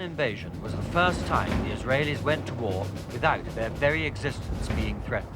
invasion was the first time the Israelis went to war without their very existence being threatened.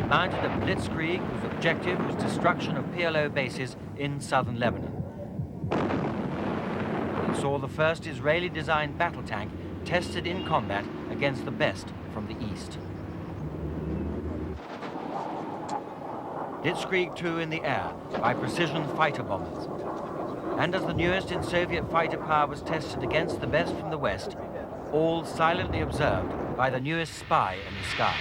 They mounted a blitzkrieg whose objective was destruction of PLO bases in southern Lebanon. It saw the first Israeli-designed battle tank tested in combat against the best from the east. Blitzkrieg II in the air by precision fighter bombers. And as the newest in Soviet fighter power was tested against the best from the west, all silently observed by the newest spy in the sky.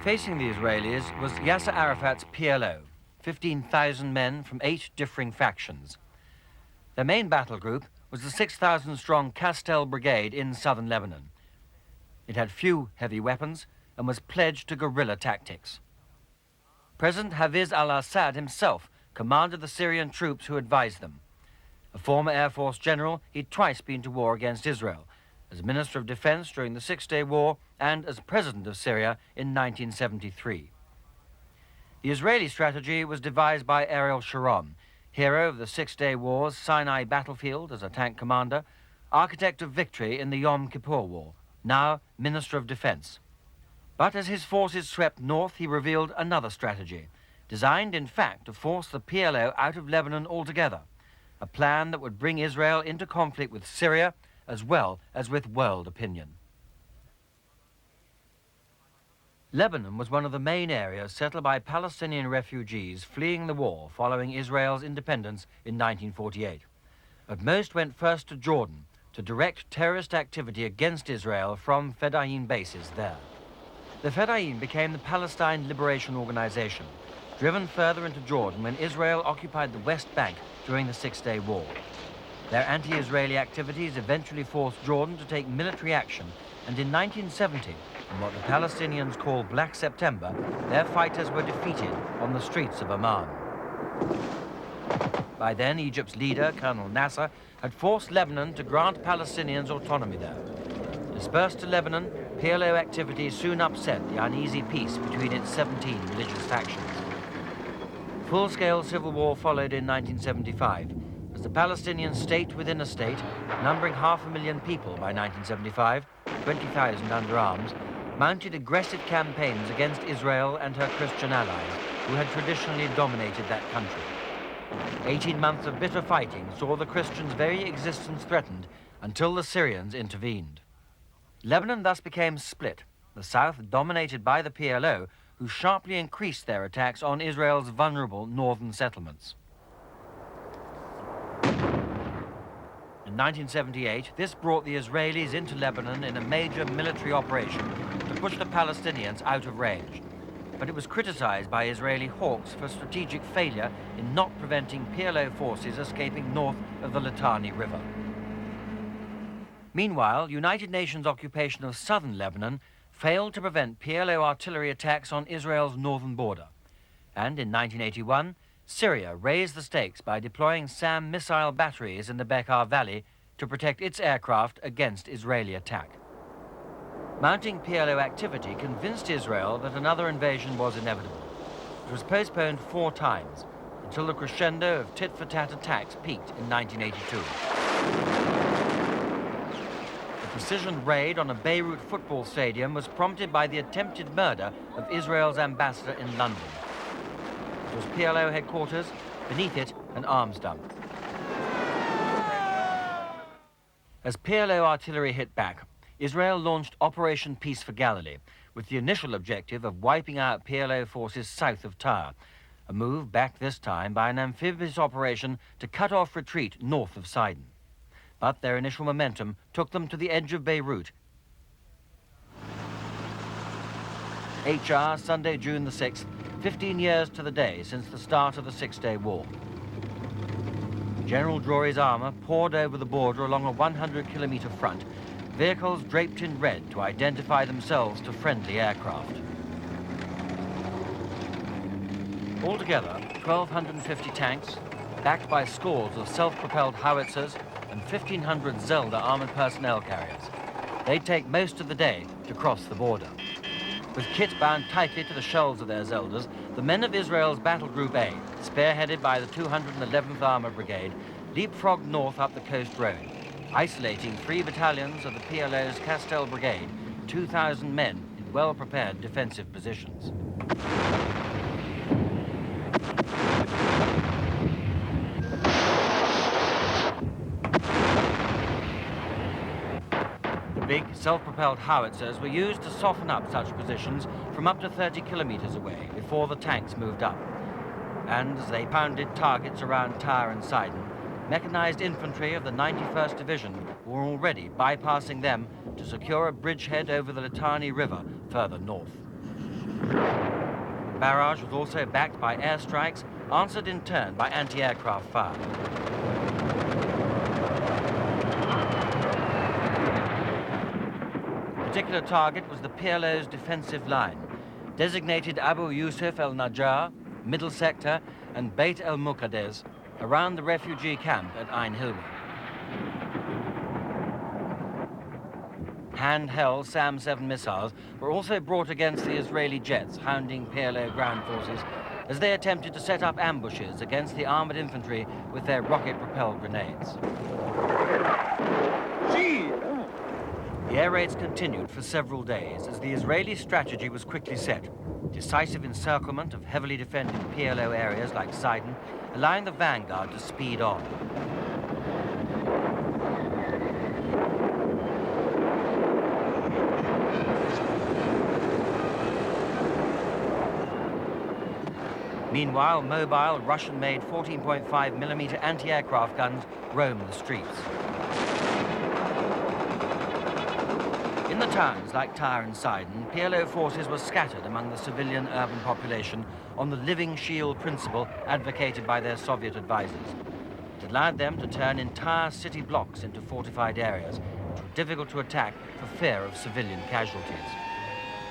Facing the Israelis was Yasser Arafat's PLO, 15,000 men from 8 differing factions. Their main battle group was the 6,000-strong Castel Brigade in southern Lebanon. It had few heavy weapons and was pledged to guerrilla tactics. President Hafez al-Assad himself commanded the Syrian troops who advised them. A former Air Force general, he'd twice been to war against Israel, as Minister of Defense during the Six-Day War and as President of Syria in 1973. The Israeli strategy was devised by Ariel Sharon, hero of the Six-Day War's Sinai battlefield as a tank commander, architect of victory in the Yom Kippur War, now Minister of Defense. But as his forces swept north, he revealed another strategy, designed in fact to force the PLO out of Lebanon altogether, a plan that would bring Israel into conflict with Syria as well as with world opinion. Lebanon was one of the main areas settled by Palestinian refugees fleeing the war following Israel's independence in 1948. But most went first to Jordan to direct terrorist activity against Israel from Fedayeen bases there. The Fedayeen became the Palestine Liberation Organization, driven further into Jordan when Israel occupied the West Bank during the Six-Day War. Their anti-Israeli activities eventually forced Jordan to take military action, and in 1970, in what the Palestinians call Black September, their fighters were defeated on the streets of Amman. By then, Egypt's leader, Colonel Nasser, had forced Lebanon to grant Palestinians autonomy there. Dispersed to Lebanon, PLO activity soon upset the uneasy peace between its 17 religious factions. Full-scale civil war followed in 1975, as the Palestinian state within a state, numbering 500,000 people by 1975, 20,000 under arms, mounted aggressive campaigns against Israel and her Christian allies, who had traditionally dominated that country. 18 months of bitter fighting saw the Christians' very existence threatened until the Syrians intervened. Lebanon thus became split, the south dominated by the PLO, who sharply increased their attacks on Israel's vulnerable northern settlements. In 1978, this brought the Israelis into Lebanon in a major military operation to push the Palestinians out of range. But it was criticized by Israeli hawks for strategic failure in not preventing PLO forces escaping north of the Litani River. Meanwhile, United Nations occupation of southern Lebanon failed to prevent PLO artillery attacks on Israel's northern border. And in 1981, Syria raised the stakes by deploying SAM missile batteries in the Bekaa Valley to protect its aircraft against Israeli attack. Mounting PLO activity convinced Israel that another invasion was inevitable. It was postponed 4 times, until the crescendo of tit-for-tat attacks peaked in 1982. The precision raid on a Beirut football stadium was prompted by the attempted murder of Israel's ambassador in London. It was PLO headquarters, beneath it an arms dump. As PLO artillery hit back, Israel launched Operation Peace for Galilee, with the initial objective of wiping out PLO forces south of Tyre, a move backed this time by an amphibious operation to cut off retreat north of Sidon. But their initial momentum took them to the edge of Beirut. HR, Sunday, June the 6th, 15 years to the day since the start of the Six-Day War. General Drury's armor poured over the border along a 100-kilometer front, vehicles draped in red to identify themselves to friendly aircraft. Altogether, 1,250 tanks, backed by scores of self-propelled howitzers and 1,500 Zelda armored personnel carriers. They'd take most of the day to cross the border. With kit bound tightly to the shells of their Zeldas, the men of Israel's Battle Group A, spearheaded by the 211th Armored Brigade, leapfrogged north up the coast road, isolating 3 battalions of the PLO's Castel Brigade, 2,000 men in well-prepared defensive positions. Big self-propelled howitzers were used to soften up such positions from up to 30 kilometers away before the tanks moved up. And as they pounded targets around Tyre and Sidon, mechanized infantry of the 91st Division were already bypassing them to secure a bridgehead over the Litani River further north. The barrage was also backed by airstrikes, answered in turn by anti-aircraft fire. The particular target was the PLO's defensive line, designated Abu Yusuf el-Najjar, Middle Sector, and Beit el-Muqaddes, around the refugee camp at Ain Hilwa. Handheld SAM-7 missiles were also brought against the Israeli jets hounding PLO ground forces as they attempted to set up ambushes against the armored infantry with their rocket-propelled grenades. The air raids continued for several days as the Israeli strategy was quickly set. Decisive encirclement of heavily defended PLO areas like Sidon, allowing the vanguard to speed on. Meanwhile, mobile Russian-made 14.5mm anti-aircraft guns roamed the streets. In the towns like Tyre and Sidon, PLO forces were scattered among the civilian urban population on the living shield principle advocated by their Soviet advisors. It allowed them to turn entire city blocks into fortified areas, which were difficult to attack for fear of civilian casualties.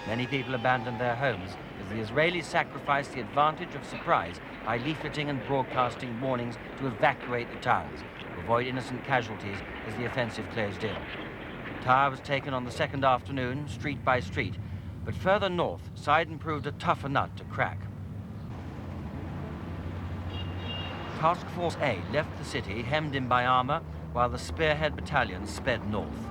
Many people abandoned their homes as the Israelis sacrificed the advantage of surprise by leafleting and broadcasting warnings to evacuate the towns, to avoid innocent casualties as the offensive closed in. Tyre was taken on the second afternoon, street by street, but further north, Sidon proved a tougher nut to crack. Task Force A left the city hemmed in by armor, while the spearhead battalions sped north.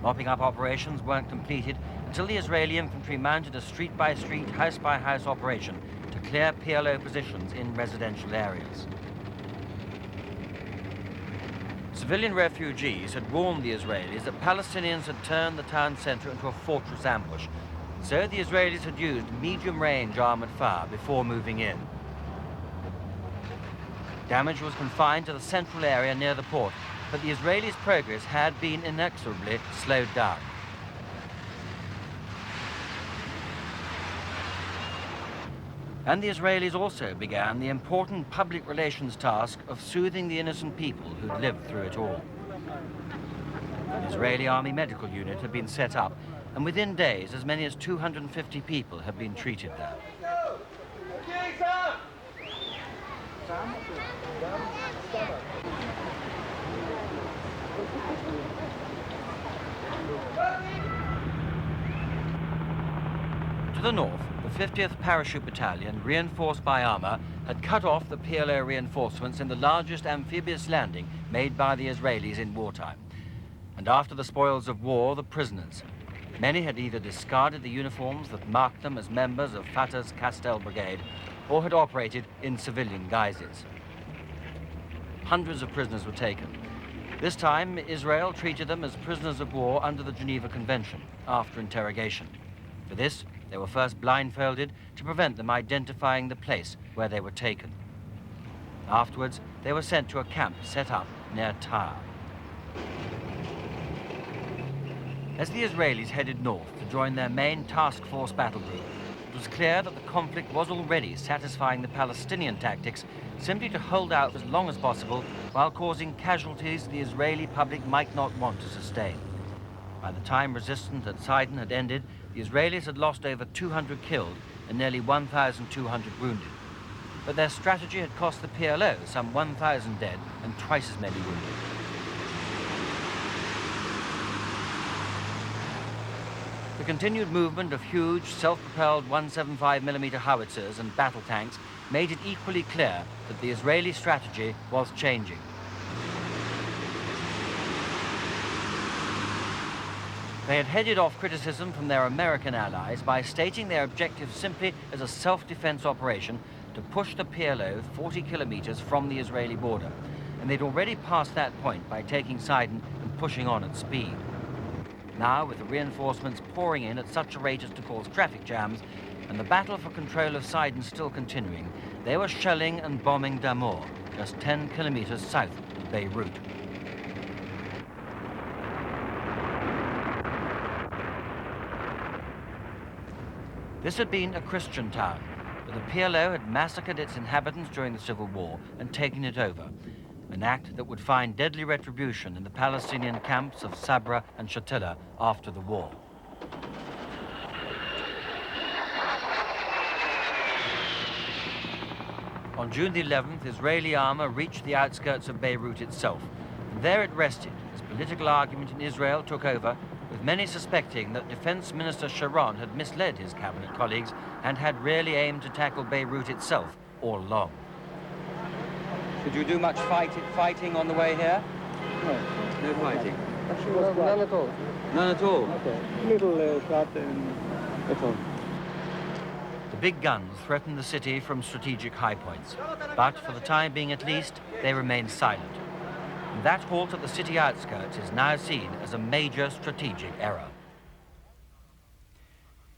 Mopping up operations weren't completed until the Israeli infantry mounted a street-by-street, house-by-house operation to clear PLO positions in residential areas. Civilian refugees had warned the Israelis that Palestinians had turned the town centre into a fortress ambush, so the Israelis had used medium-range armoured fire before moving in. Damage was confined to the central area near the port, but the Israelis' progress had been inexorably slowed down. And the Israelis also began the important public relations task of soothing the innocent people who'd lived through it all. An Israeli army medical unit had been set up, and within days, as many as 250 people had been treated there. To the north, the 50th Parachute Battalion, reinforced by armor, had cut off the PLO reinforcements in the largest amphibious landing made by the Israelis in wartime. And after the spoils of war, the prisoners. Many had either discarded the uniforms that marked them as members of Fatah's Castel Brigade, or had operated in civilian guises. Hundreds of prisoners were taken. This time, Israel treated them as prisoners of war under the Geneva Convention, after interrogation. For this, they were first blindfolded to prevent them identifying the place where they were taken. Afterwards, they were sent to a camp set up near Tyre. As the Israelis headed north to join their main task force battle group, it was clear that the conflict was already satisfying the Palestinian tactics simply to hold out as long as possible while causing casualties the Israeli public might not want to sustain. By the time resistance at Sidon had ended, the Israelis had lost over 200 killed and nearly 1,200 wounded. But their strategy had cost the PLO some 1,000 dead and twice as many wounded. The continued movement of huge, self-propelled 175mm howitzers and battle tanks made it equally clear that the Israeli strategy was changing. They had headed off criticism from their American allies by stating their objective simply as a self-defense operation to push the PLO 40 kilometers from the Israeli border. And they'd already passed that point by taking Sidon and pushing on at speed. Now, with the reinforcements pouring in at such a rate as to cause traffic jams, and the battle for control of Sidon still continuing, they were shelling and bombing Damour, just 10 kilometers south of Beirut. This had been a Christian town, but the PLO had massacred its inhabitants during the Civil War and taken it over, an act that would find deadly retribution in the Palestinian camps of Sabra and Shatila after the war. On June the 11th, Israeli armor reached the outskirts of Beirut itself, and there it rested as political argument in Israel took over, with many suspecting that Defense Minister Sharon had misled his cabinet colleagues and had really aimed to tackle Beirut itself all along. Did you do much fighting on the way here? No. No fighting? Actually, none at all. None at all? Okay. Little shot and that's all. The big guns threatened the city from strategic high points, but for the time being at least, they remained silent. And that halt at the city outskirts is now seen as a major strategic error.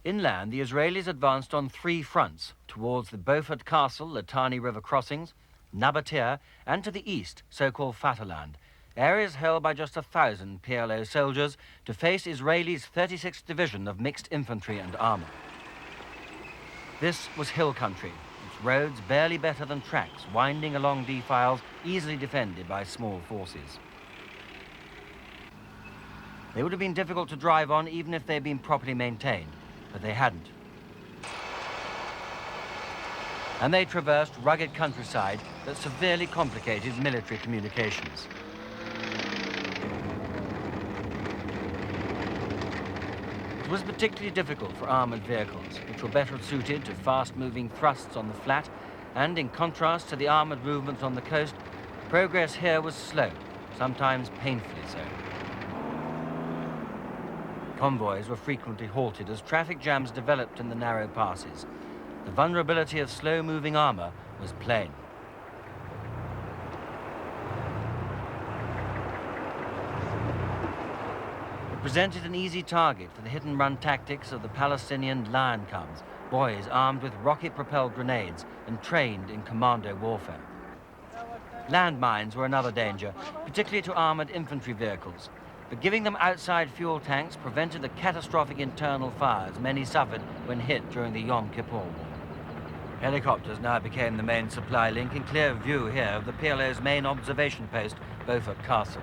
Inland, the Israelis advanced on 3 fronts towards the Beaufort Castle, Litani River crossings, Nabatea, and to the east, so-called Fatahland, areas held by just 1,000 PLO soldiers to face Israelis' 36th Division of mixed infantry and armor. This was hill country, its roads barely better than tracks, winding along defiles easily defended by small forces. They would have been difficult to drive on even if they had been properly maintained, but they hadn't. And they traversed rugged countryside that severely complicated military communications. It was particularly difficult for armored vehicles, which were better suited to fast-moving thrusts on the flat, and in contrast to the armored movements on the coast, progress here was slow, sometimes painfully so. Convoys were frequently halted as traffic jams developed in the narrow passes. The vulnerability of slow-moving armor was plain. It presented an easy target for the hit-and-run tactics of the Palestinian lion cubs, boys armed with rocket-propelled grenades and trained in commando warfare. Landmines were another danger, particularly to armored infantry vehicles, but giving them outside fuel tanks prevented the catastrophic internal fires many suffered when hit during the Yom Kippur War. Helicopters now became the main supply link in clear view here of the PLO's main observation post, Beaufort Castle.